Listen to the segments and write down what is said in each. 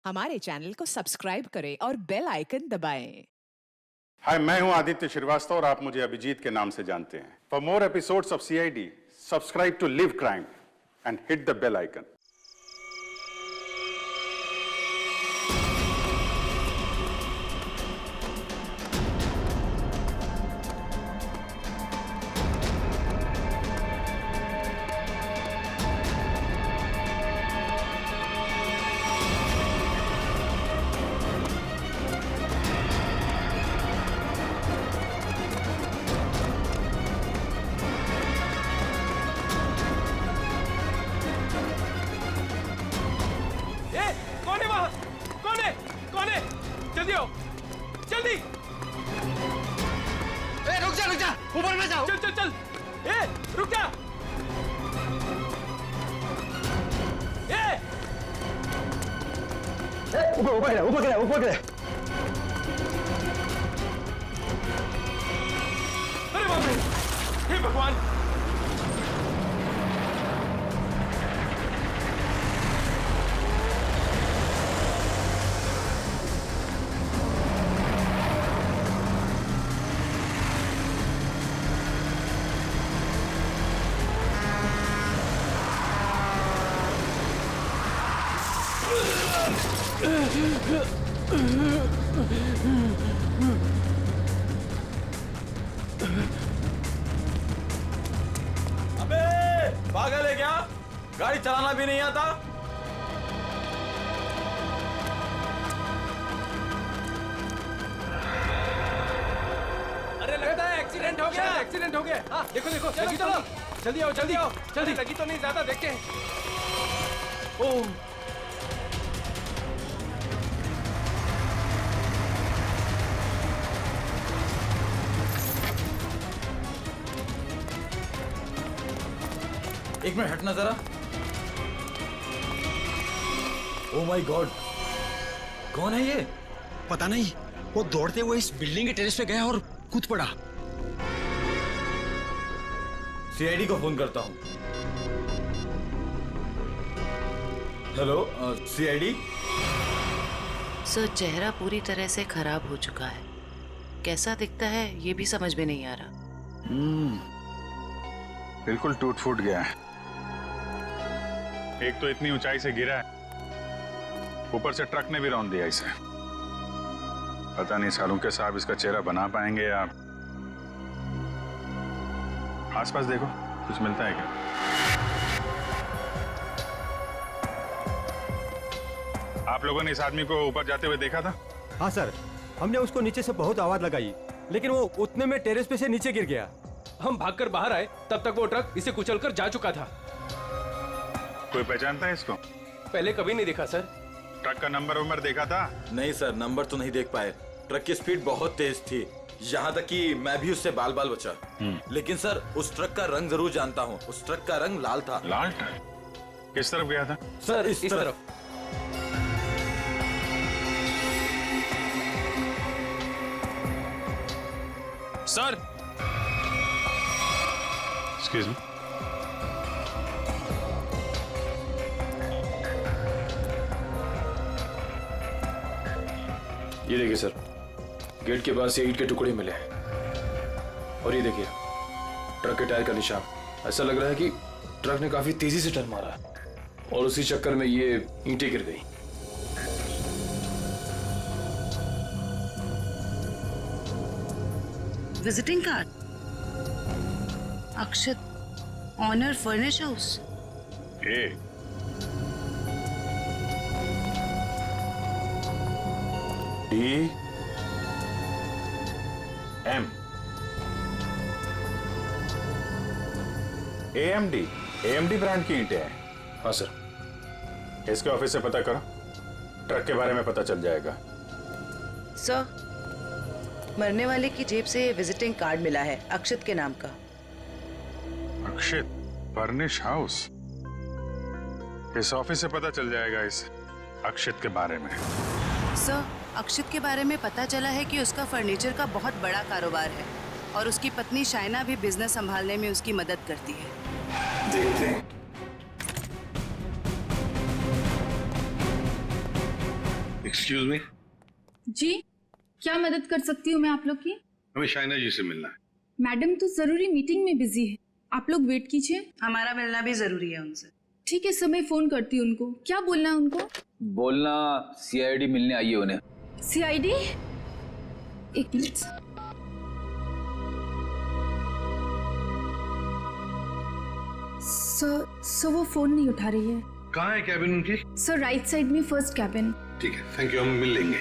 हमारे चैनल को सब्सक्राइब करें और बेल आइकन दबाएं। हाय, मैं हूं आदित्य श्रीवास्तव और आप मुझे अभिजीत के नाम से जानते हैं। For more episodes of CID, subscribe to live crime and hit the bell icon. जल्दी आओ, जल्दी। रुक जा, ऊपर में जाओ। चल चल चल, रुक जा। ऊपर गिरे। अरे बाप रे, हे भगवान। अबे पागल है क्या? गाड़ी चलाना भी नहीं आता? अरे लगता है एक्सीडेंट हो गया। एक्सीडेंट हो गया। हाँ देखो देखो, जल्दी चलो, जल्दी आओ, जल्दी आओ, जल्दी। लगी तो नहीं ज्यादा, देख के। ओह एक मिनट हटना जरा। ओह माय गॉड, कौन है ये? पता नहीं, वो दौड़ते हुए इस बिल्डिंग के टेरेस पे गया और कूद पड़ा। सीआईडी को फोन करता हूँ। Hello CID. सर, चेहरा पूरी तरह से खराब हो चुका है। कैसा दिखता है ये भी समझ में नहीं आ रहा। बिल्कुल टूट फूट गया है। एक तो इतनी ऊंचाई से गिरा है, ऊपर से ट्रक ने भी रौंद दिया इसे। पता नहीं सालूके साहब इसका चेहरा बना पाएंगे या। आसपास देखो, कुछ मिलता है क्या? आप लोगों ने इस आदमी को ऊपर जाते हुए देखा था? हाँ सर, हमने उसको नीचे से बहुत आवाज लगाई, लेकिन वो उतने में टेरेस पे से नीचे गिर गया। हम भागकर बाहर आए, तब तक वो ट्रक इसे कुचलकर जा चुका था। कोई पहचानता है इसको? पहले कभी नहीं देखा सर। ट्रक का नंबर देखा था? नहीं सर, नंबर तो नहीं देख पाए। ट्रक की स्पीड बहुत तेज थी, यहाँ तक कि मैं भी उससे बाल बाल बचा। लेकिन सर, उस ट्रक का रंग जरूर जानता हूँ। उस ट्रक का रंग लाल था। लाल ट्रक? किस तरफ गया था? सर इस तरफ। Sir excuse me. ये देखिए सर, गेट के पास ये ईंट के टुकड़े मिले हैं। और ये देखिए ट्रक के टायर का निशान। ऐसा लग रहा है कि ट्रक ने काफी तेजी से टर्न मारा और उसी चक्कर में ये ईंटें गिर गई। Visiting card, Akshat, owner furnish house. DMA AMD brand की ईंटें हैं। हाँ सर। इसके ऑफिस से पता करो, ट्रक के बारे में पता चल जाएगा। सर, मरने वाले की जेब से विजिटिंग कार्ड मिला है, अक्षत के नाम का। अक्षित फर्निश हाउस? इस ऑफिस से पता चल जाएगा इस अक्षित के बारे में। सर, अक्षित के बारे में पता चला है कि उसका फर्नीचर का बहुत बड़ा कारोबार है और उसकी पत्नी शाइना भी बिजनेस संभालने में उसकी मदद करती है। देखते हैं। एक्सक्यूज मी, जी, क्या मदद कर सकती हूँ मैं आप लोग की? हमें शाइना जी से मिलना है। मैडम तो जरूरी मीटिंग में बिजी है, आप लोग वेट कीजिए। हमारा मिलना भी जरूरी है उनसे। ठीक है सर, मैं फोन करती हूँ उनको। क्या बोलना है उनको? बोलना सीआईडी मिलने आई है उन्हें। सीआईडी? एक मिनट। सर वो फोन नहीं उठा रही है। कहाँ है कैबिन उनकी? सर राइट साइड में फर्स्ट कैबिन। ठीक है, थैंक यू, हम मिल लेंगे।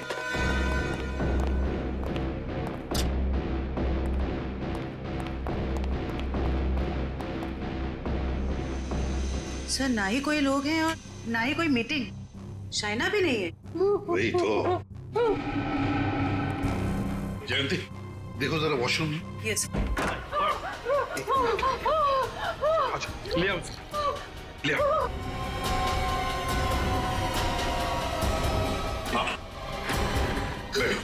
सर ना ही कोई लोग हैं और ना ही कोई मीटिंग। शाइना भी नहीं है। वही तो। जयंती, देखो जरा वॉशरूम में। यस। अच्छा, ले आओ, ले आओ। हाँ, बैठो।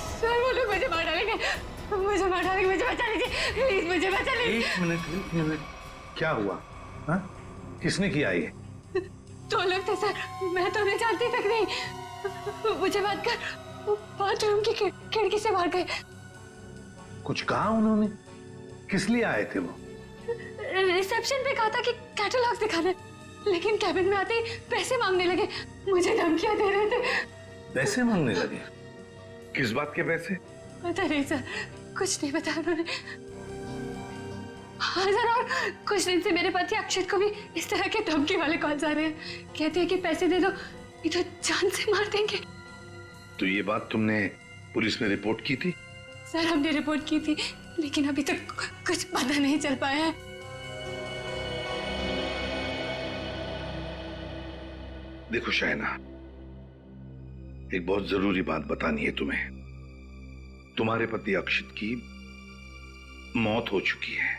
सर वो लोग मुझे मार डालेंगे, मुझे बचा लीजिए, प्लीज मुझे बचा लीजिए। एक मिनट, क्या हुआ? हाँ? किसने किया ये? दो लोग थे सर, मैं तो नहीं जानती तक नहीं। मुझे बात कर बाथरूम की खिड़की से मार गए। कुछ कहा उन्होंने? किस लिए आए थे वो? रिसेप्शन पे कहा था कि कैटलॉग्स दिखाने, लेकिन कैबिन में आते ही पैसे मांगने लगे, मुझे धमकियां दे रहे थे। पैसे मांगने लगे? किस बात के पैसे? पता नहीं सर, कुछ नहीं बताया उन्होंने। हाँ सर, और कुछ दिन से मेरे पति अक्षत को भी इस तरह के धमकी वाले कॉल्स आ रहे हैं। कहते हैं कि पैसे दे दो नहीं तो जान से मार देंगे। तो ये बात तुमने पुलिस में रिपोर्ट की थी? सर हमने रिपोर्ट की थी, लेकिन अभी तक कुछ पता नहीं चल पाया है। देखो शाइना, एक बहुत जरूरी बात बतानी है तुम्हें। तुम्हारे पति अक्षित की मौत हो चुकी है।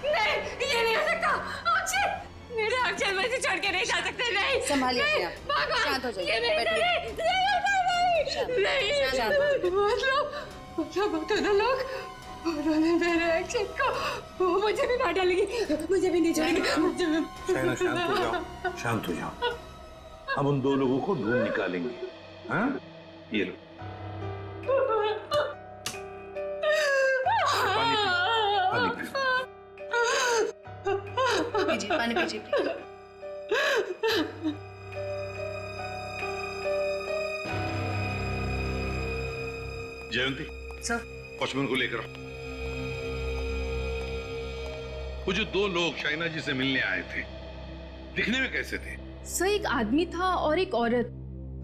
नहीं, ये नहीं हो सकता। अक्षत, मेरे अक्षत मुझे छोड़ के नहीं जा सकते। नहीं, संभालिए अपने आप। शांत हो जाइए, बैठिए। मतलब दोनों लोग, उन्होंने मेरे अक्षत को, मुझे भी मार डालेंगे, मुझे भी नहीं छोड़ेंगे। शाइना शांत हो जाओ, शांत हो जाओ। हम उन दो लोगों को ढूंढ निकालेंगे। हाँ, ये लो पानी पियो। पीजिए, पानी पीजिए। जयंती, सर। वॉचमैन को लेकर आओ। वो जो दो लोग शाइना जी से मिलने आए थे, दिखने में कैसे थे? सर एक आदमी था और एक औरत,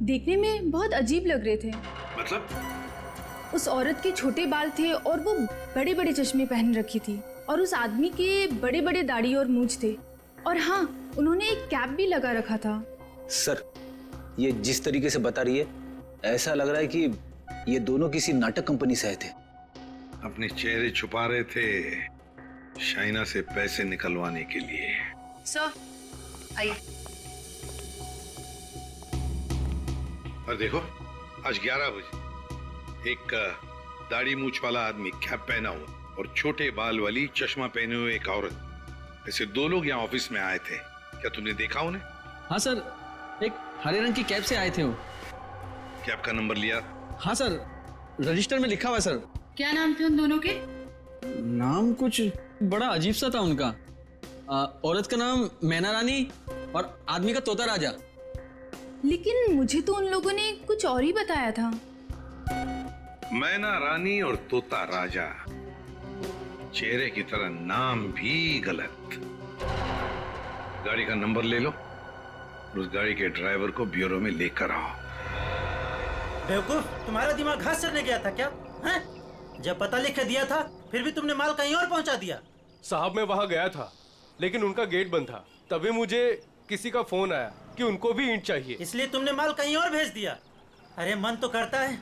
देखने में बहुत अजीब लग रहे थे। मतलब? उस औरत के छोटे बाल थे और वो बड़े बड़े चश्मे पहन रखी थी, और उस आदमी के बड़े बड़े दाढ़ी और मूंछ थे, और हाँ उन्होंने एक कैप भी लगा रखा था। सर ये जिस तरीके से बता रही है, ऐसा लग रहा है कि ये दोनों किसी नाटक कंपनी से आए थे। अपने चेहरे छुपा रहे थे शाइना से पैसे निकलवाने के लिए। सर आइए। और देखो, आज 11 बजे एक दाढ़ी मूछ वाला आदमी कैप पहना हुआ और छोटे बाल वाली चश्मा पहने हुए एक औरत, ऐसे दो लोग यहाँ ऑफिस में आए थे। क्या तुमने देखा उन्हें? हाँ सर, एक हरे रंग की कैप से आए थे वो। कैप का नंबर लिया? हाँ सर, रजिस्टर में लिखा हुआ है सर। क्या नाम थे उन दोनों के? नाम कुछ बड़ा अजीब सा था उनका। औरत का नाम मैना रानी और आदमी का तोता राजा। लेकिन मुझे तो उन लोगों ने कुछ और ही बताया था। मैना रानी और तोता राजा, चेहरे की तरह नाम भी गलत। गाड़ी का नंबर ले लो और उस गाड़ी के ड्राइवर को ब्यूरो में लेकर आओ। बेवकूफ, तुम्हारा दिमाग घास चरने गया था क्या? हैं? जब पता लिख के दिया था फिर भी तुमने माल कहीं और पहुंचा दिया। साहब मैं वहां गया था, लेकिन उनका गेट बंद था। तभी मुझे किसी का फोन आया कि उनको भी ईंट चाहिए, इसलिए तुमने माल कहीं और भेज दिया। अरे मन तो करता है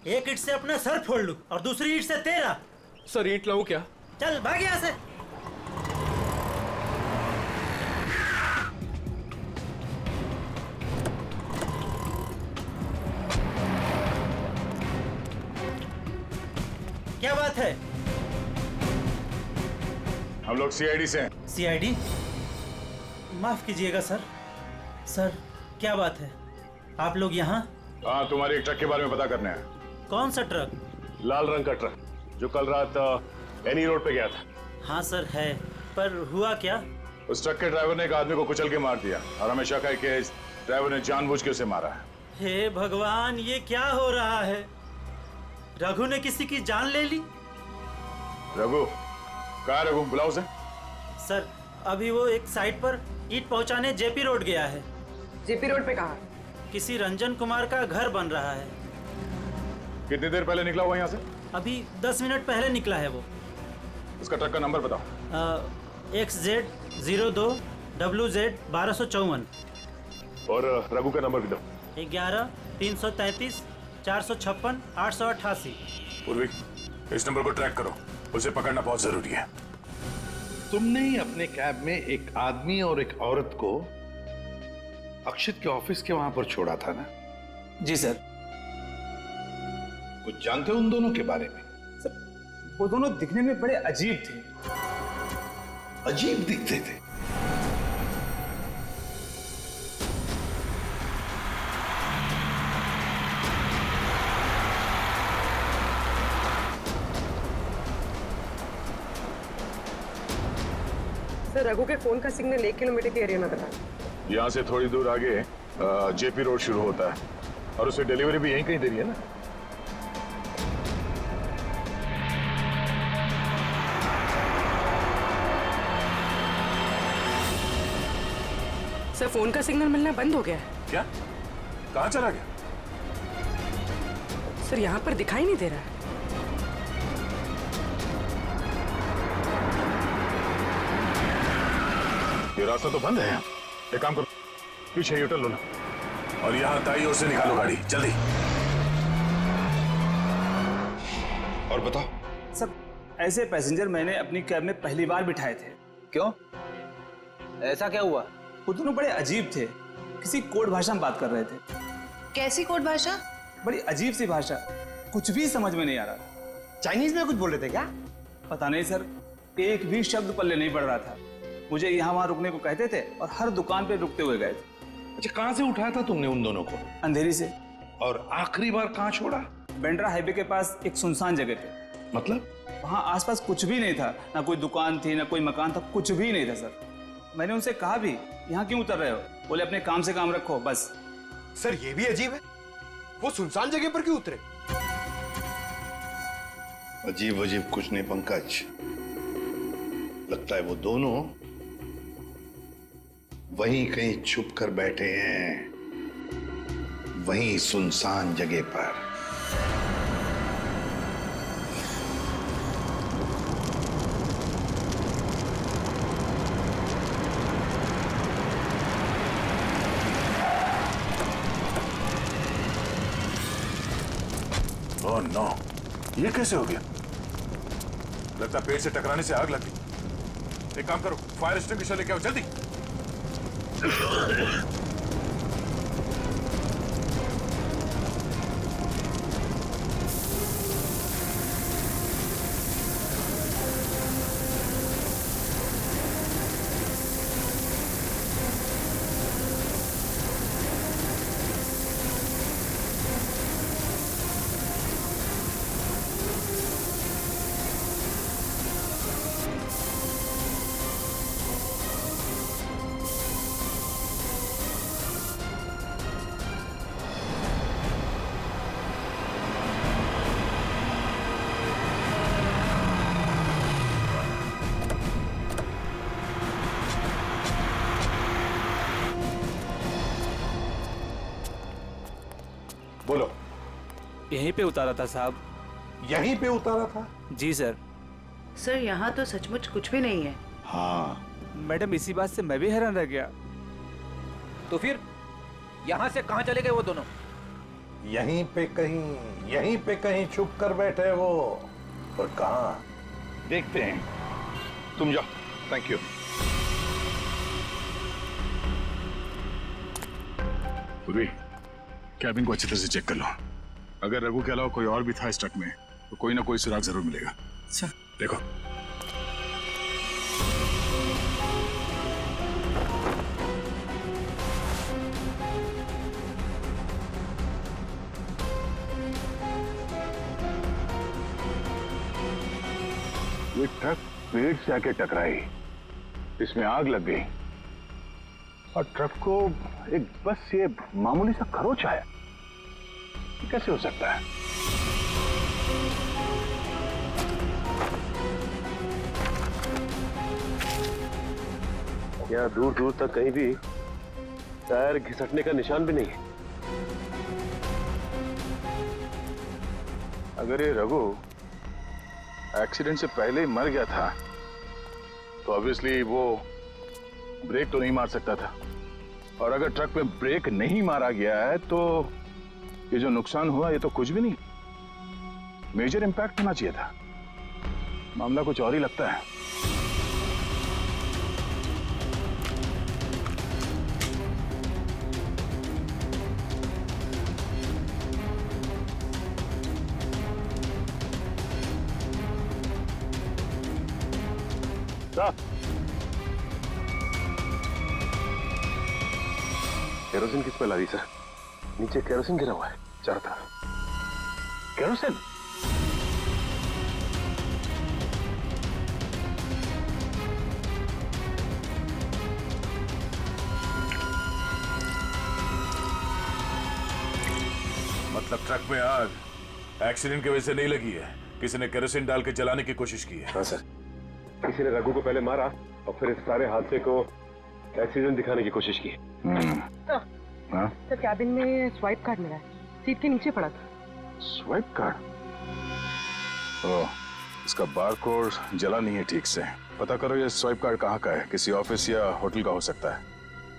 एक ईंट से अपना सर फोड़ लूं और दूसरी ईंट से तेरा। सर ईंट लाऊं क्या? चल भाग यहाँ से। क्या बात है? हम लोग सीआईडी से हैं। सीआईडी? माफ कीजिएगा सर। सर क्या बात है, आप लोग यहाँ? हाँ, तुम्हारे एक ट्रक के बारे में पता करना है। कौन सा ट्रक? लाल रंग का ट्रक जो कल रात एनी रोड पे गया था। हाँ सर है, पर हुआ क्या? उस ट्रक के ड्राइवर ने एक आदमी को कुचल के मार दिया और हमें शक है कि इस ड्राइवर ने जानबूझ के उसे मारा है। हे भगवान, ये क्या हो रहा है? रघु ने किसी की जान ले ली? रघु? कहाँ है रघु? बुलाओ उसे। सर अभी वो एक साइट पर ईंट पहुंचाने जेपी रोड गया है। जेपी रोड पे कहाँ? किसी रंजन कुमार का घर बन रहा है। कितनी देर पहले निकला हुआ यहाँ से? अभी 10 मिनट पहले निकला है वो। उसका ट्रक का नंबर बताओ। XZ02 WZ 1254। और रघु का नंबर भी दो। 11 333 456 888। पूर्वी, इस नंबर को ट्रैक करो, उसे पकड़ना बहुत जरूरी है। तुमने ही अपने कैब में एक आदमी और एक औरत को अक्षित के ऑफिस के वहां पर छोड़ा था ना? जी सर। कुछ जानते हो उन दोनों के बारे में? सर वो दोनों दिखने में बड़े अजीब थे। अजीब दिखते थे? सर रघु के फोन का सिग्नल 1 किलोमीटर के एरिया में बता। यहाँ से थोड़ी दूर आगे जेपी रोड शुरू होता है और उसे डिलीवरी भी यहीं कहीं दे रही है ना? सर फोन का सिग्नल मिलना बंद हो गया है। क्या? कहाँ चला गया? सर यहाँ पर दिखाई नहीं दे रहा है। ये रास्ता तो बंद है। एक काम करो, पीछे यूटर्न लो ना और यहाँ दाईं ओर से निकालो गाड़ी, जल्दी। और बताओ। सर ऐसे पैसेंजर मैंने अपनी कैब में पहली बार बिठाए थे। क्यों? ऐसा क्या हुआ? वो दोनों बड़े अजीब थे, किसी कोड भाषा में बात कर रहे थे। कैसी कोड भाषा? बड़ी अजीब सी भाषा, कुछ भी समझ में नहीं आ रहा। चाइनीज में कुछ बोल रहे थे क्या? पता नहीं सर, एक भी शब्द पल्ले नहीं पड़ रहा था। मुझे यहाँ वहाँ रुकने को कहते थे और हर दुकान पे रुकते हुए गए थे। अच्छा, कहाँ से उठाया था तुमने उन दोनों को? अंधेरी से। और आखिरी बार कहाँ छोड़ा? बेंड्रा हाईवे के पास एक सुनसान जगह पे। मतलब? वहाँ आसपास कुछ भी नहीं था, ना कोई दुकान थी ना कोई मकान था, कुछ भी नहीं था सर। मैंने उनसे कहा भी यहाँ क्यों उतर रहे हो? बोले अपने काम से काम रखो बस। सर ये भी अजीब है, वो सुनसान जगह पर क्यों उतरे? अजीब अजीब कुछ नहीं पंकज, लगता है वो दोनों वहीं कहीं छुप कर बैठे हैं, वहीं सुनसान जगह पर। ओह नो, ये कैसे हो गया? लगता पेड़ से टकराने से आग लग गई। एक काम करो, फायर एक्सटिंग्विशर लेके आओ जल्दी। बोलो। यहीं पे उतारा था साहब। यहीं पे उतारा था? जी सर। सर यहाँ तो सचमुच कुछ भी नहीं है। हाँ मैडम, इसी बात से मैं भी हैरान रह गया। तो फिर यहाँ से कहाँ चले गए वो दोनों? यहीं पे कहीं छुप कर बैठे वो। और कहाँ? देखते हैं। तुम जाओ। Thank you. पूर्वी, कैबिन को अच्छी तरह से चेक कर लो। अगर रघु के अलावा कोई और भी था इस ट्रक में तो कोई ना कोई सुराग जरूर मिलेगा। अच्छा देखो। ये ट्रक पेड़ से आके टकराई, इसमें आग लग गई और ट्रक को एक बस ये मामूली सा खरोच आया। कैसे हो सकता है? यहाँ दूर दूर तक कहीं भी टायर घिसटने का निशान भी नहीं है। अगर ये रघु एक्सीडेंट से पहले ही मर गया था तो ऑब्वियसली वो ब्रेक तो नहीं मार सकता था, और अगर ट्रक में ब्रेक नहीं मारा गया है तो ये जो नुकसान हुआ ये तो कुछ भी नहीं, मेजर इंपैक्ट होना चाहिए था। मामला कुछ और ही लगता है। केरोसिन किस पे ला दी सर? नीचे केरोसिन गिरा हुआ है चारों तरफ। केरोसिन? मतलब ट्रक में आग एक्सीडेंट की वजह से नहीं लगी है, किसी ने केरोसिन डाल के जलाने की कोशिश की है। हाँ सर, किसी ने रघु को पहले मारा और फिर इस सारे हादसे को एक्सीडेंट दिखाने की कोशिश की। सर कैबिन में स्वाइप कार्ड मिला है, सीट के नीचे पड़ा था। Swipe card? ओह, इसका बारकोड जला नहीं है ठीक से। पता करो ये स्वाइप कार्ड कहाँ का है, किसी ऑफिस या होटल का हो सकता है।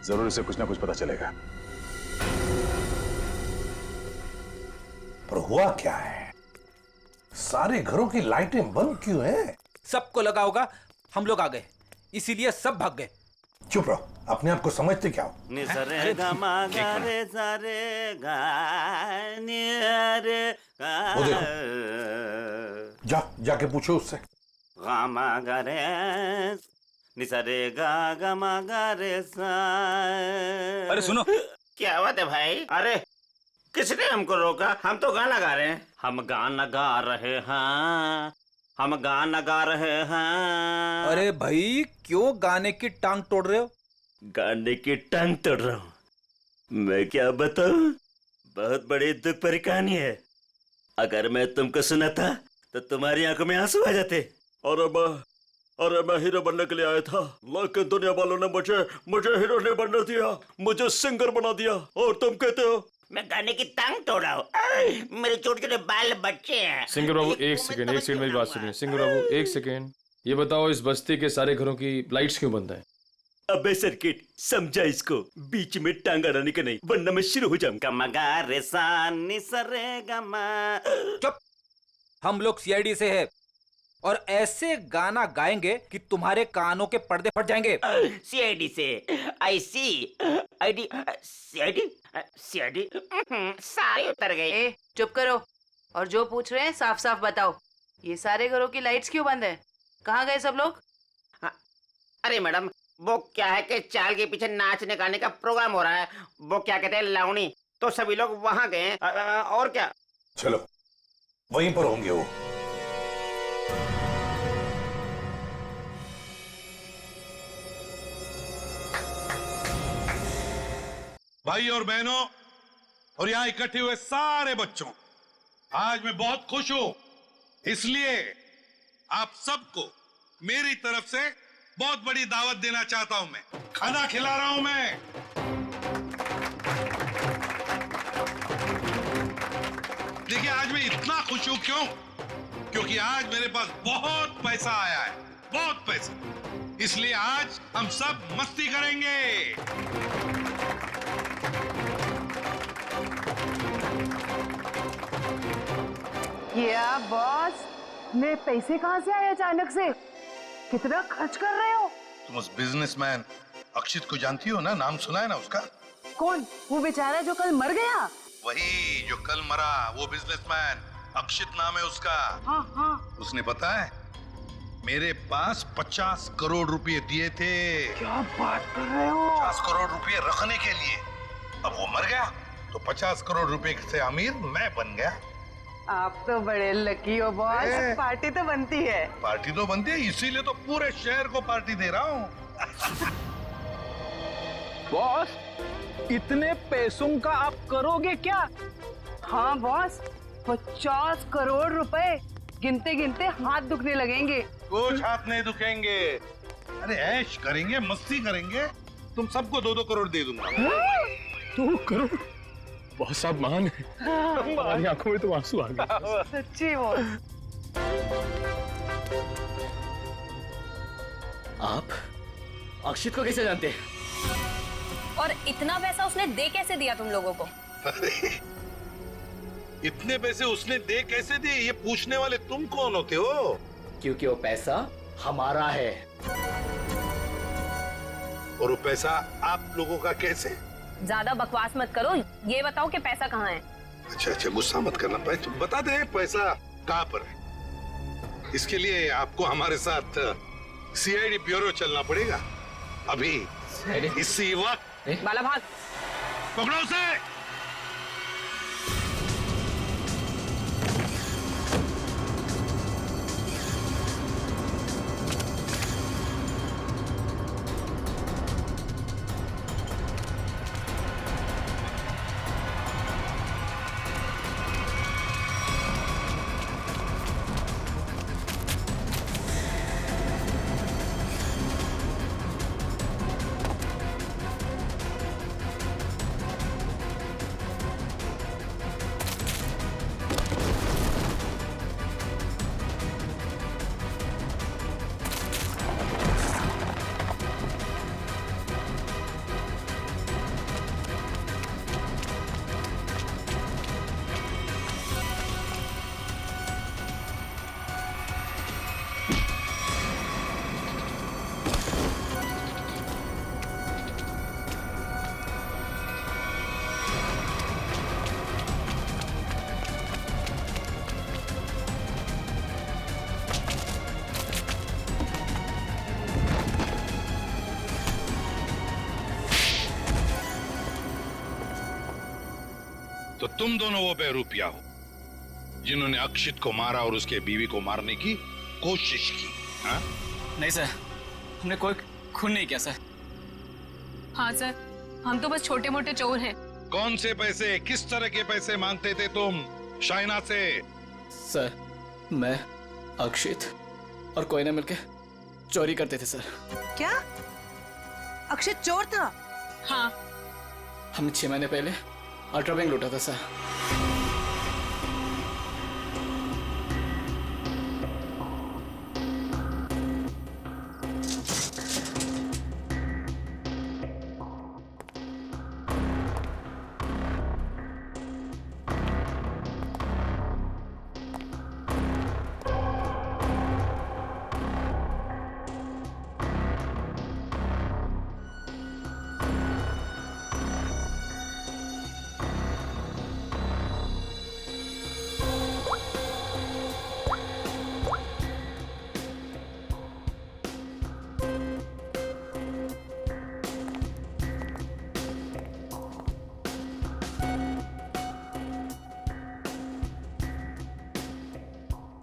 जरूर इसे कुछ ना कुछ पता चलेगा। पर हुआ क्या है? सारे घरों की लाइटें बंद क्यों हैं? सबको लगा होगा हम लोग आ गए, इसीलिए सब भाग गए। चुप रहो, अपने आप को समझते क्या हो? वो देखो, जाके पूछो उससे। अरे सुनो, क्या बात है भाई? अरे किसने हमको रोका? हम तो गाना गा रहे हैं। हम गाना गा रहे हैं, हम गाना गा रहे हैं। अरे भाई क्यों गाने की टांग तोड़ रहे हो? गाने की टांग तोड़ रहा हूँ? मैं क्या बताऊं, बहुत बड़ी दुख भरी कहानी है। अगर मैं तुमको सुनाता तो तुम्हारी आंखों में आंसू आ जाते। अरे मैं हीरो बनने के लिए आया था, लेकिन दुनिया वालों ने मुझे हीरो नहीं बनने दिया, मुझे सिंगर बना दिया। और तुम कहते हो मैं गाने की टांग तोड़ रहा हूँ? मेरे छोटे छोटे बाल बच्चे हैं। सिंगर बाबू एक सेकंड मेरी बात सुनिए। सिंगर बाबू एक सेकंड, ये बताओ इस बस्ती के सारे घरों की लाइट्स क्यों बंद हैं? अबे सर्किट, समझा इसको, बीच में टांग अड़ाने का नहीं, वरना मैं शुरू हो जाऊंगा। गमा रे सा नि सा रे गमा। चुप, हम लोग सीआईडी से है और ऐसे गाना गाएंगे कि तुम्हारे कानों के पर्दे फट जाएंगे। सीआईडी से? आई सी आईडी सीआईडी सीआईडी सारे उतर गए। चुप करो और जो पूछ रहे हैं साफ साफ बताओ। ये सारे घरों की लाइट्स क्यों बंद है? कहाँ गए सब लोग? अरे मैडम, वो क्या है कि चाल के पीछे नाचने गाने का प्रोग्राम हो रहा है, वो क्या कहते हैं लावणी, तो सभी लोग वहां गए। और क्या? चलो वहीं पर होंगे वो। भाई और बहनों और यहाँ इकट्ठे हुए सारे बच्चों, आज मैं बहुत खुश हूं, इसलिए आप सबको मेरी तरफ से बहुत बड़ी दावत देना चाहता हूं। मैं खाना खिला रहा हूं। मैं देखिए, आज मैं इतना खुश हूं क्यों? क्योंकि आज मेरे पास बहुत पैसा आया है, बहुत पैसा। इसलिए आज हम सब मस्ती करेंगे। क्या बॉस, मेरे पैसे कहाँ से आए अचानक से? कितना खर्च कर रहे हो? तुम उस बिजनेसमैन अक्षित को जानती हो ना? नाम सुना है ना उसका? कौन? वो बेचारा जो कल मर गया? वही जो कल मरा, वो बिजनेसमैन अक्षित नाम है उसका। हाँ। उसने पता है मेरे पास 50 करोड़ रुपए दिए थे। क्या बात कर रहे हो? 50 करोड़ रुपए रखने के लिए। अब वो मर गया तो 50 करोड़ रुपए से अमीर मैं बन गया। आप तो बड़े लकी हो बॉस, पार्टी तो बनती है। पार्टी तो बनती है, इसीलिए तो पूरे शहर को पार्टी दे रहा हूँ। बॉस, इतने पैसों का आप करोगे क्या? हाँ बॉस, 50 करोड़ रुपए गिनते गिनते हाथ दुखने लगेंगे। कुछ हाथ नहीं दुखेंगे। अरे ऐश करेंगे, मस्ती करेंगे। तुम सबको 2-2 करोड़ दे दूंगा। 2 करोड़? बहुत साहब महान है। हमारी आंखों में तो आंसू आ गए। सच्ची बॉस। आप अक्षित को कैसे जानते हैं? और इतना पैसा उसने दे कैसे दिया तुम लोगों को? अरे इतने पैसे उसने दे कैसे दिए, ये पूछने वाले तुम कौन होते हो? क्योंकि वो पैसा हमारा है। और वो पैसा आप लोगों का कैसे? ज्यादा बकवास मत करो, ये बताओ कि पैसा कहाँ है? अच्छा, गुस्सा मत करना भाई, तुम बता दे पैसा कहाँ पर है। इसके लिए आपको हमारे साथ सीआईडी ब्यूरो चलना पड़ेगा। अभी इसी वक्त। बाला भाग। पकड़ो उसे। तो तुम दोनों वो बेरूपिया हो जिन्होंने अक्षित को मारा और उसके बीवी को मारने की कोशिश की। हाँ? नहीं सर, हमने कोई खून नहीं किया सर। हाँ सर, हम तो बस छोटे मोटे चोर हैं। कौन से पैसे, किस तरह के पैसे मांगते थे तुम शाइना से? सर, मैं, अक्षित और कोई ना मिलके चोरी करते थे सर। क्या अक्षित चोर था? हाँ। हमने 6 महीने पहले अल्ट्रा बैंक लूटा था सर।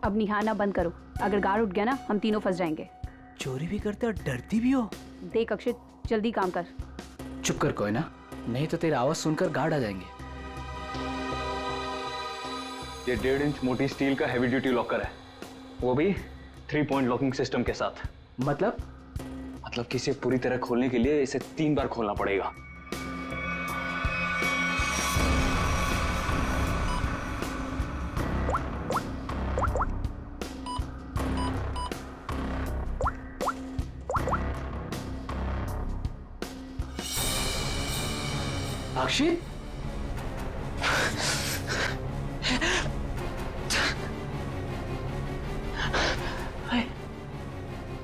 अब निहारना बंद करो, अगर गार्ड उठ गया ना हम तीनों फंस जाएंगे। चोरी भी करते और डरती भी हो। देख अक्षित, जल्दी काम कर। चुप कर कोई ना, नहीं तो तेरी आवाज सुनकर गार्ड आ जाएंगे। ये 1.5 इंच मोटी स्टील का हैवी ड्यूटी लॉकर है, वो भी 3 पॉइंट लॉकिंग सिस्टम के साथ। मतलब कि इसे पूरी तरह खोलने के लिए इसे 3 बार खोलना पड़ेगा। अक्षित,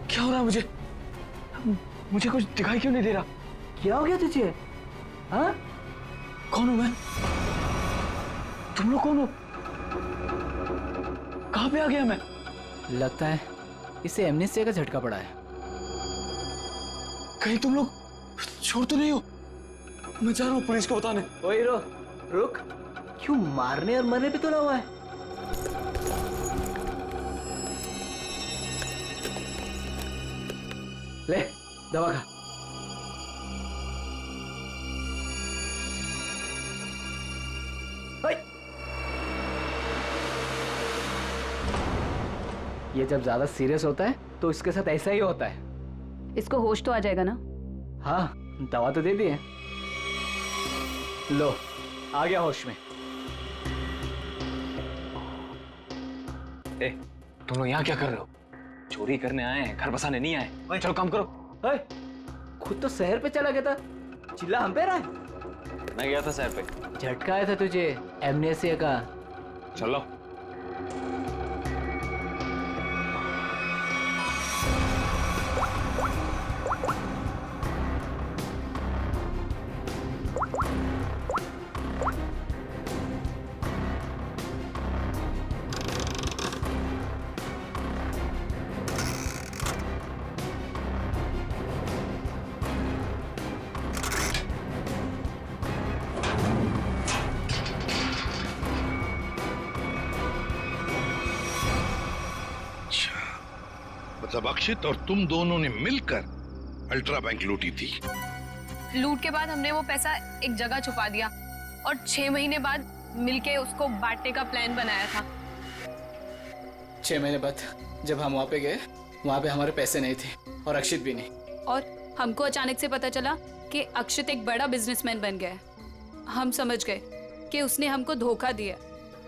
क्या हो रहा है मुझे कुछ दिखाई क्यों नहीं दे रहा? क्या हो गया तुझे? हाँ? कौन हूं मैं? तुम लोग कौन हो? कहां पे आ गया मैं? लगता है इसे एमनेस्टिया का झटका पड़ा है। कहीं तुम लोग छोड़ तो नहीं हो? मैं जा रहा हूँ पुलिस को बताने। ओए रुक, क्यों मारने और मरने पे तुला हुआ है? ले दवा खा। ये जब ज्यादा सीरियस होता है तो इसके साथ ऐसा ही होता है। इसको होश तो आ जाएगा ना? हाँ, दवा तो दे दी है। लो, आ गया होश में। तुम लोग यहाँ क्या कर रहे हो? चोरी करने आए हैं, घर बसाने नहीं आए। चलो काम करो। खुद तो शहर पे चला गया था, चिल्ला हम पे रहा है। मैं गया था शहर पे। झटका आया था तुझे एमनेसिया का। चलो। मतलब अक्षित और तुम दोनों ने मिलकर अल्ट्रा बैंक लूटी थी। लूट के बाद हमने वो पैसा एक जगह छुपा दिया और 6 महीने बाद मिलके उसको बांटने का प्लान बनाया था। 6 महीने बाद जब हम वहाँ पे गए, वहाँ पे हमारे पैसे नहीं थे और अक्षित भी नहीं। और हमको अचानक से पता चला कि अक्षित एक बड़ा बिजनेसमैन बन गया है। हम समझ गए कि उसने हमको धोखा दिया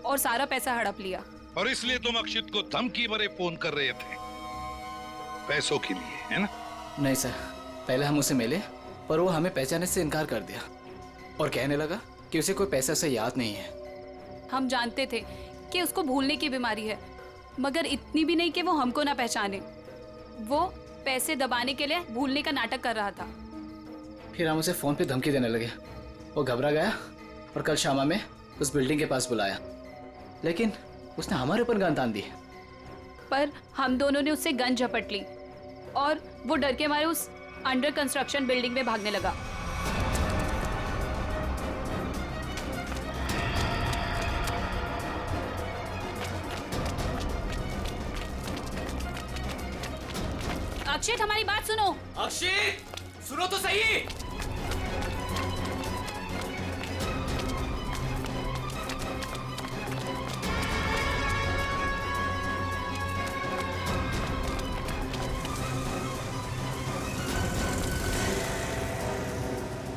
और सारा पैसा हड़प लिया। और इसलिए तुम अक्षित को धमकी भरे फोन कर रहे थे पैसों के लिए, है ना? नहीं सर, पहले हम उसे मिले पर वो हमें पहचानने से इनकार कर दिया और कहने लगा कि उसे कोई पैसा से याद नहीं है। हम जानते थे कि उसको भूलने की बीमारी है, मगर इतनी भी नहीं कि वो हमको ना पहचाने। वो पैसे दबाने के लिए भूलने का नाटक कर रहा था। फिर हम उसे फोन पे धमकी देने लगे। वो घबरा गया और कल शामा में उस बिल्डिंग के पास बुलाया, लेकिन उसने हमारे ऊपर गन तान दी। पर हम दोनों ने उससे गन झपट ली और वो डर के मारे उस अंडर कंस्ट्रक्शन बिल्डिंग में भागने लगा। अक्षित, हमारी बात सुनो। अक्षित, सुनो तो सही।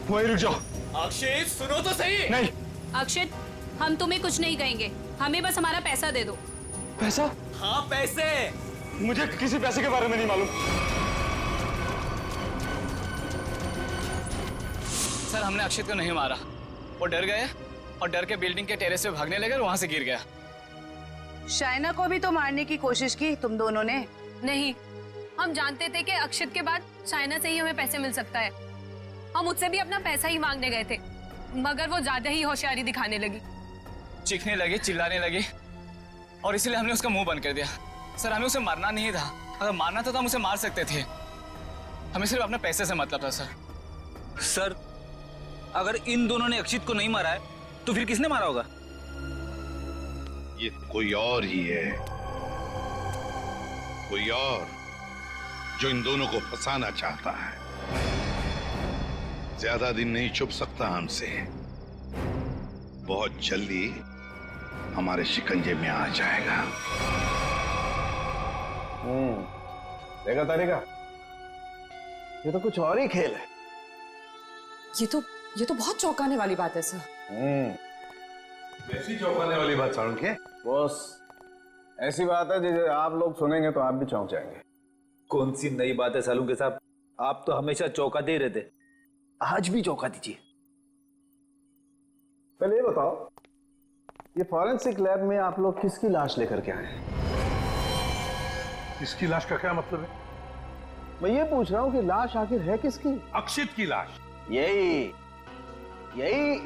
वहीं रुक जाओ। अक्षित, सुनो तो सही। नहीं। अक्षित, हम तुम्हें कुछ नहीं कहेंगे, हमें बस हमारा पैसा दे दो। पैसा? हाँ, पैसे। मुझे किसी पैसे के बारे में नहीं मालूम। सर, हमने अक्षित को नहीं मारा। वो डर गए और डर के बिल्डिंग के टेरेस पे भागने लगे और वहां से गिर गया। शाइना को भी तो मारने की कोशिश की तुम दोनों ने। नहीं, हम जानते थे कि अक्षित के बाद चाइना से ही हमें पैसे मिल सकता है। हम उससे भी अपना पैसा ही मांगने गए थे, मगर वो ज्यादा ही होशियारी दिखाने लगी। चीखने लगी, चिल्लाने लगी और इसलिए हमने उसका मुंह बंद कर दिया। सर, हमें उसे मारना नहीं था। अगर मारना था तो हम उसे मार सकते थे। हमें सिर्फ अपने पैसे से मतलब था। सर, अगर इन दोनों ने अक्षित को नहीं मारा है तो फिर किसने मारा होगा? ये कोई और ही है, कोई और जो इन दोनों को फंसाना चाहता है। ज्यादा दिन नहीं छुप सकता हमसे, बहुत जल्दी हमारे शिकंजे में आ जाएगा। देखा तारिका, ये तो कुछ और ही खेल है। ये तो बहुत चौंकाने वाली बात है सर। ऐसी चौंकाने वाली बात सारुण के? बॉस, ऐसी बात है जिसे आप लोग सुनेंगे तो आप भी चौंक जाएंगे। कौन सी नई बात है सालू के साहब? आप तो हमेशा चौंकाते ही रहते, आज भी चौंका दीजिए। पहले ये बताओ, ये फॉरेंसिक लैब में आप लोग किसकी लाश लेकर के आए हैं? इसकी लाश का क्या मतलब है? मैं ये पूछ रहा हूं कि लाश आखिर है किसकी? अक्षित की लाश। यही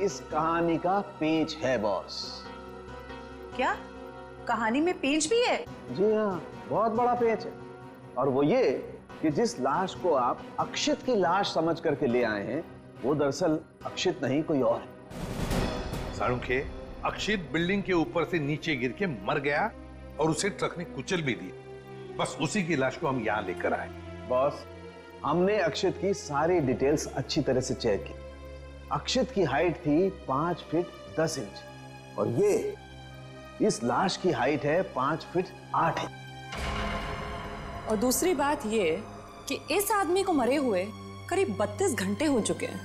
इस कहानी का पेच है बॉस। क्या कहानी में पेच भी है? जी हाँ, बहुत बड़ा पेच है। और वो ये कि जिस लाश को आप अक्षित की लाश समझ करके ले आए हैं, वो दरअसल अक्षित नहीं, कोई और है। सारुण के, अक्षित बिल्डिंग के ऊपर से नीचे गिर के मर गया और उसे ट्रक ने कुचल भी दिया। बस उसी की लाश को हम यहाँ लेकर आए। बॉस, हमने अक्षित की सारी डिटेल्स अच्छी तरह से चेक की। अक्षित की हाइट थी 5 फीट 10 इंच और ये इस लाश की हाइट है 5 फीट 8 इंच। और दूसरी बात ये कि इस आदमी को मरे हुए करीब 32 घंटे हो चुके हैं।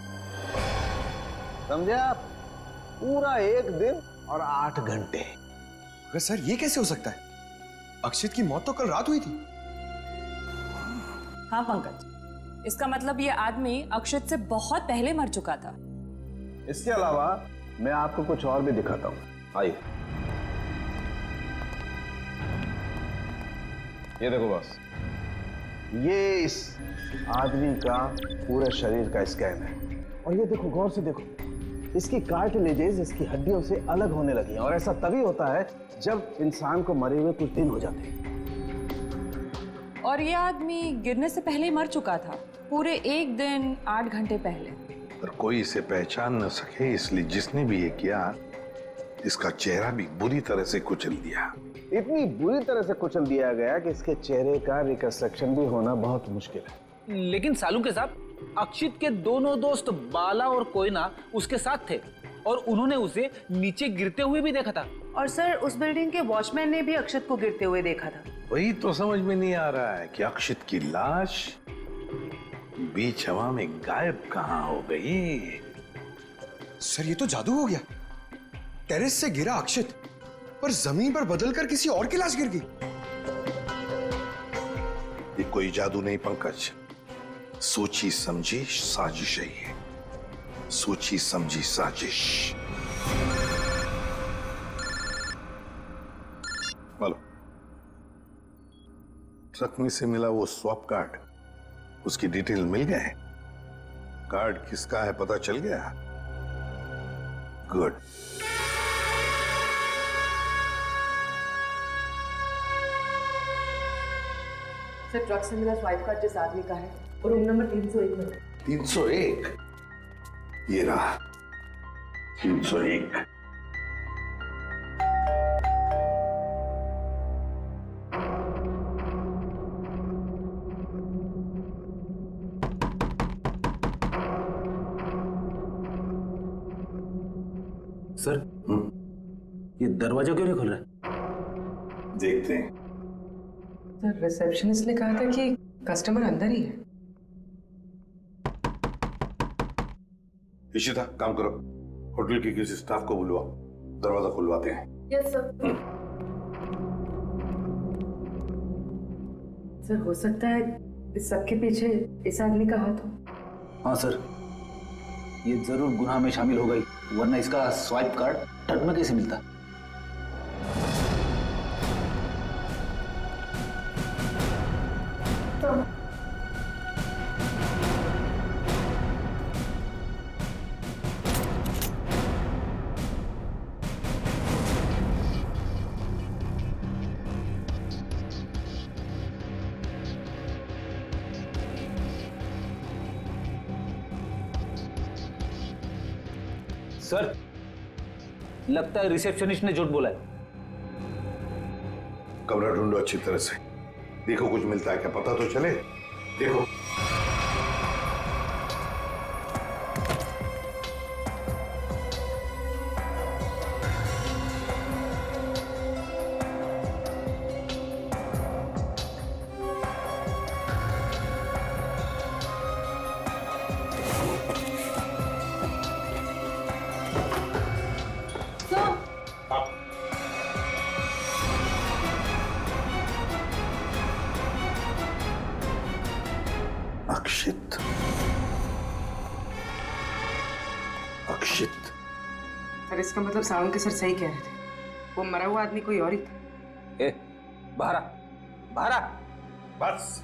समझे आप? पूरा 1 दिन और 8 घंटे। अगर सर ये कैसे हो सकता है? अक्षित की मौत तो कल रात हुई थी। हाँ पंकज, इसका मतलब ये आदमी अक्षित से बहुत पहले मर चुका था। इसके अलावा मैं आपको कुछ और भी दिखाता हूं। आइए, ये देखो बॉस, ये इस आदमी का पूरे शरीर का स्कैन है। और ये देखो, गौर से देखो, इसकी कार्टिलेजेस इसकी हड्डियों से अलग होने लगी हैं। और ऐसा तभी होता है जब इंसान को मरे हुए कुछ दिन हो जाते हैं। और ये आदमी गिरने से पहले ही मर चुका था, पूरे 1 दिन 8 घंटे पहले। पर कोई इसे पहचान न सके, इसलिए जिसने भी ये किया इसका चेहरा भी बुरी तरह से कुचल दिया। इतनी बुरी तरह से कुचल दिया गया कि इसके चेहरे का रिकंस्ट्रक्शन भी होना बहुत मुश्किल है। लेकिन सालू के साथ अक्षित के दोनों दोस्त बाला और कोयना उसके साथ थे और उन्होंने उसे नीचे गिरते हुए भी देखा था। और सर, उस बिल्डिंग के वॉचमैन ने भी अक्षित को गिरते हुए देखा था। वही तो समझ में नहीं आ रहा है कि अक्षित की लाश बीच हवा में गायब कहां हो गई। सर ये तो जादू हो गया। टेरेस से गिरा अक्षित, पर जमीन पर बदलकर किसी और की लाश गिर गई। ये कोई जादू नहीं पंकज, सोची समझी साजिश है ये, सोची समझी साजिश। बोलो, ट्रक में से मिला वो स्वैप कार्ड, उसकी डिटेल मिल गए? कार्ड किसका है पता चल गया? गुड। सर, ट्रक से मिला स्वाइप कार्ड जिस आदमी का है और रूम नंबर 301 में। 301? ये रहा 301। सर, ये दरवाजा क्यों नहीं खुल रहा है? देखते हैं। सर, रिसेप्शनिस्ट ने कहा था कि कस्टमर अंदर ही है। इशिता, काम करो, होटल के किसी स्टाफ को बुलवाओ, दरवाजा खुलवाते हैं। Yes sir. सर, हो सकता है इस सबके पीछे इस आदमी का हाथ हो। हाँ सर, ये जरूर गुनाह में शामिल हो गई, वरना इसका स्वाइप कार्ड ट्रक में कैसे मिलता? सर, लगता है रिसेप्शनिस्ट ने झूठ बोला है। कमरा ढूंढो अच्छी तरह से, देखो कुछ मिलता है क्या, पता तो चले। देखो। अक्षित, अक्षित। सर, इसका मतलब सावंत के सर सही कह रहे थे, वो मरा हुआ आदमी कोई और ही था। ए, बाहर आ, बाहर आ। बस,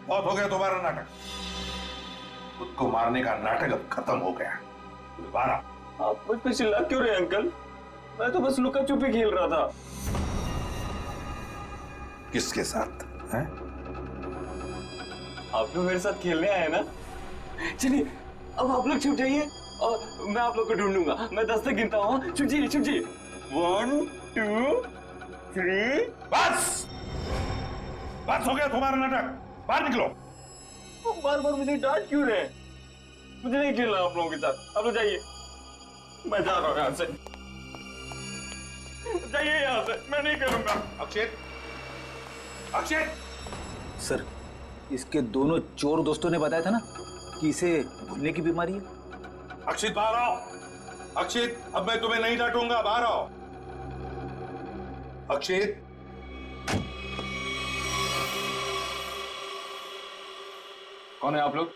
बहुत हो गया तुम्हारा नाटक। खुद को मारने का नाटक अब खत्म हो गया। दोबारा आप मुझ पे चिल्ला क्यों रहे अंकल? मैं तो बस लुका छुपी खेल रहा था। किसके साथ हैं? आप लोग मेरे साथ खेलने आए ना? चलिए, अब आप लोग छुप जाइए और मैं आप लोग को ढूंढूंगा। मैं 10 तक गिनता हूँ। छुप जाइए, छुप जाइए। 1 2 3। बस, बस हो गया तुम्हारा नाटक। बाहर निकलो। बार बार मुझे डांट क्यों रहे हैं? मुझे नहीं खेलना आप लोगों के साथ। आप लोग जाइए, मैं जा रहा हूँ यहाँ से। जाइए यहाँ से, मैं नहीं खेलूंगा। अक्षित, अक्षित! सर, इसके दोनों चोर दोस्तों ने बताया था ना कि इसे भूलने की बीमारी है। अक्षित बाहर आओ। अक्षित, अब मैं तुम्हें नहीं डांटूंगा, बाहर आओ। अक्षित, कौन है आप लोग?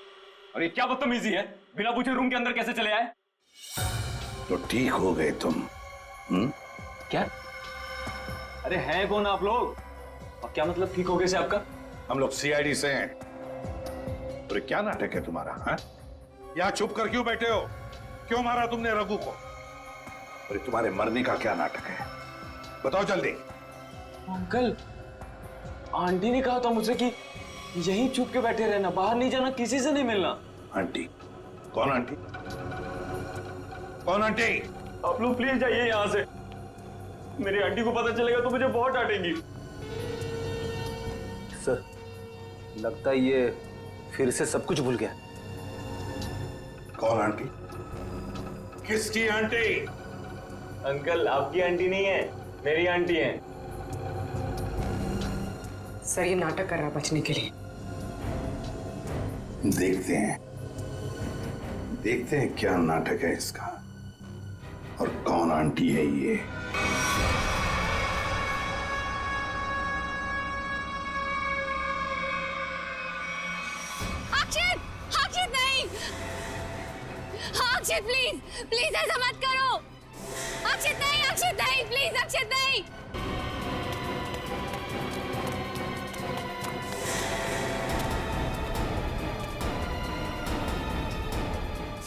और ये क्या बदतमीजी है? बिना पूछे रूम के अंदर कैसे चले आए? तो ठीक हो गए तुम। क्या? अरे हैं कौन आप लोग? और क्या मतलब ठीक हो गए से आपका? हम लोग सीआईडी से हैं। तो ये क्या नाटक है तुम्हारा? हाँ? यहाँ छुप कर क्यों बैठे हो? क्यों मारा तुमने रघु को? और ये तुम्हारे मरने का क्या नाटक है? बताओ जल्दी। अंकल, आंटी ने कहा था मुझसे कि यहीं छुप के बैठे रहना, बाहर नहीं जाना, किसी से नहीं मिलना। आंटी? कौन आंटी? कौन आंटी? आप लोग प्लीज जाइए यहाँ से। मेरी आंटी को पता चलेगा तो मुझे बहुत डांटेंगी। सर, लगता है ये फिर से सब कुछ भूल गया। कौन आंटी? किसकी आंटी? अंकल, आपकी आंटी नहीं है, मेरी आंटी है। सर, ये नाटक कर रहा है बचने के लिए। देखते हैं क्या नाटक है इसका और कौन आंटी है ये। अक्षित! अक्षित नहीं! अक्षित प्लीज, प्लीज ऐसा मत करो। अक्षित नहीं, अक्षित नहीं, प्लीज अक्षित नहीं।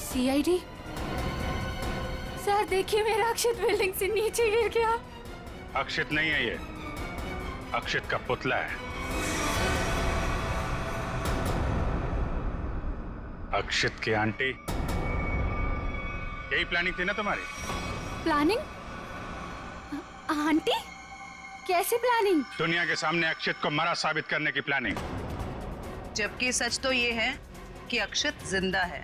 सीआईडी? सर देखिए, मेरा अक्षित बिल्डिंग से नीचे गिर गया। अक्षित नहीं है ये, अक्षित का पुतला है। अक्षित की आंटी, यही प्लानिंग थी ना तुम्हारी? प्लानिंग? आंटी? कैसे प्लानिंग? दुनिया के सामने अक्षित को मरा साबित करने की प्लानिंग। जबकि सच तो ये है कि अक्षित जिंदा है।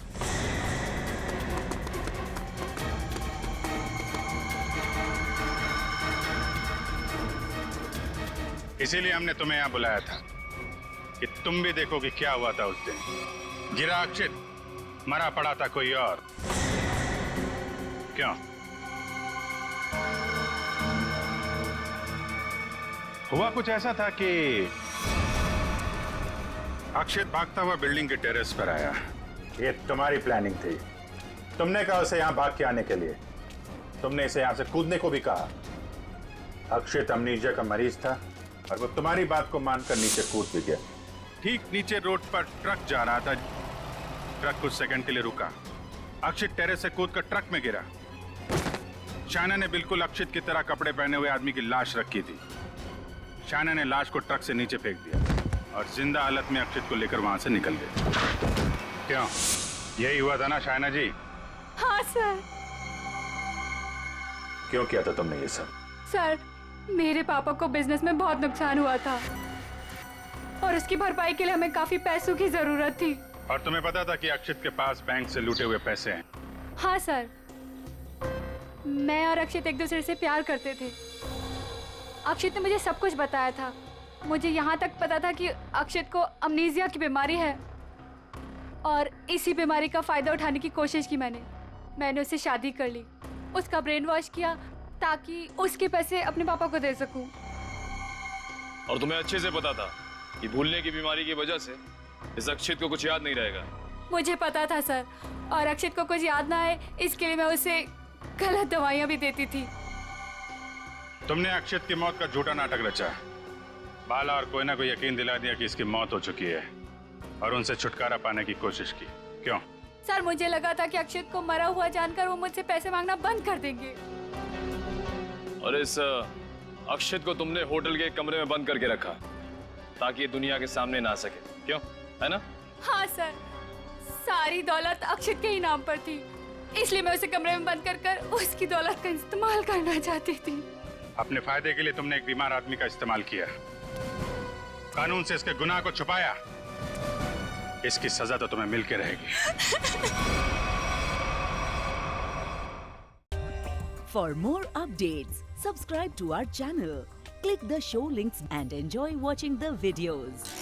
इसीलिए हमने तुम्हें यहां बुलाया था कि तुम भी देखो कि क्या हुआ था उस दिन। गिरा अक्षित, मरा पड़ा था कोई और। क्यों? हुआ कुछ ऐसा था कि अक्षित भागता हुआ बिल्डिंग के टेरेस पर आया। ये तुम्हारी प्लानिंग थी। तुमने कहा उसे यहां भाग के आने के लिए। तुमने इसे यहां से कूदने को भी कहा। अक्षित अमनीजिया का मरीज था और वो तुम्हारी बात को मानकर नीचे कूद भी गया। ठीक नीचे रोड पर ट्रक जा रहा था। ट्रक कुछ सेकंड के लिए रुका। अक्षित टेरेस से कूदकर ट्रक में गिरा। शायना ने बिल्कुल अक्षित की तरह कपड़े पहने हुए आदमी की लाश रखी थी। शायना ने लाश को ट्रक से नीचे फेंक दिया और जिंदा हालत में अक्षित को लेकर वहां से निकल गई। क्यों? यही हुआ था ना शायना जी? हाँ सर। क्यों किया था तुमने ये सब? सर, मेरे पापा को बिजनेस में बहुत नुकसान हुआ था और उसकी भरपाई के लिए हमें काफी पैसों की जरूरत थी। और तुम्हें पता था कि अक्षित के पास बैंक से लूटे हुए पैसे हैं? हाँ सर, मैं और अक्षित एक दूसरे से प्यार करते थे। अक्षित ने मुझे सब कुछ बताया था। मुझे यहाँ तक पता था कि अक्षित को अमनीजिया की बीमारी है और इसी बीमारी का फायदा उठाने की कोशिश की मैंने उससे शादी कर ली, उसका ब्रेन वॉश किया ताकि उसके पैसे अपने पापा को दे सकूं। और तुम्हें अच्छे से पता था कि भूलने की बीमारी की वजह से इस अक्षित को कुछ याद नहीं रहेगा। मुझे पता था सर, और अक्षित को कुछ याद ना आए इसके लिए मैं उसे गलत दवाइयां भी देती थी। तुमने अक्षित की मौत का झूठा नाटक रचा। बाला और कोई ना कोई यकीन दिला दिया कि इसकी मौत हो चुकी है और उनसे छुटकारा पाने की कोशिश की। क्यों? सर, मुझे लगा था कि अक्षित को मरा हुआ जानकर वो मुझसे पैसे मांगना बंद कर देंगे। और इस अक्षित को तुमने होटल के कमरे में बंद करके रखा ताकि ये दुनिया के सामने ना आ सके। क्यों? है ना? हाँ सर, सारी दौलत अक्षित के ही नाम पर थी, इसलिए मैं उसे कमरे में बंद कर उसकी दौलत का इस्तेमाल करना चाहती थी। अपने फायदे के लिए तुमने एक बीमार आदमी का इस्तेमाल किया, कानून से इसके गुनाह को छुपाया इसकी सजा तो तुम्हें मिलके रहेगी। For more updates, subscribe to our channel, click the show links and enjoy watching the videos.